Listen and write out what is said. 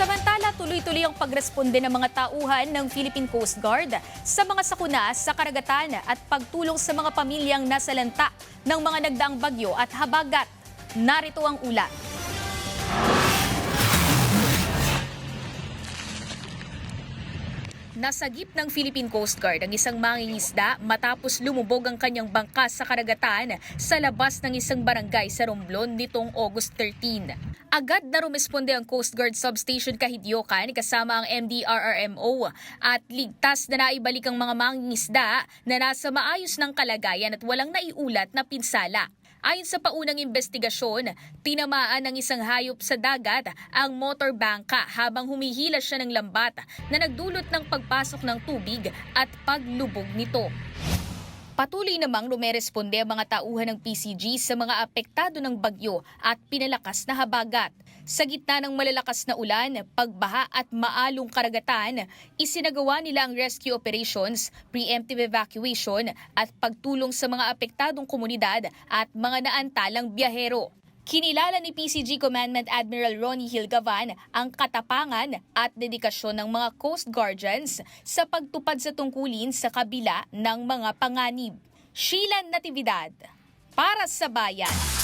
Samantala, tuloy-tuloy ang pagresponde ng mga tauhan ng Philippine Coast Guard sa mga sakuna sa karagatan at pagtulong sa mga pamilyang nasalanta ng mga nagdaang bagyo at habagat. Narito ang ulat. Nasagip ng Philippine Coast Guard ang isang mangingisda matapos lumubog ang kanyang bangka sa karagatan sa labas ng isang barangay sa Romblon nitong August 13. Agad na rumesponde ang Coast Guard Substation Kahidyokan kasama ang MDRRMO at ligtas na naibalik ang mga mangingisda na nasa maayos ng kalagayan at walang naiulat na pinsala. Ayon sa paunang investigasyon, tinamaan ng isang hayop sa dagat ang motor bangka habang humihila siya ng lambat na nagdulot ng pagpasok ng tubig at paglubog nito. Patuloy namang lumeresponde ang mga tauhan ng PCG sa mga apektado ng bagyo at pinalakas na habagat. Sa gitna ng malalakas na ulan, pagbaha at maalong karagatan, isinagawa nila ang rescue operations, preemptive evacuation at pagtulong sa mga apektadong komunidad at mga naantalang biyahero. Kinilala ni PCG Commandant Admiral Ronnie Hilgavan ang katapangan at dedikasyon ng mga Coast Guardians sa pagtupad sa tungkulin sa kabila ng mga panganib. Sheila Natividad, para sa Bayan.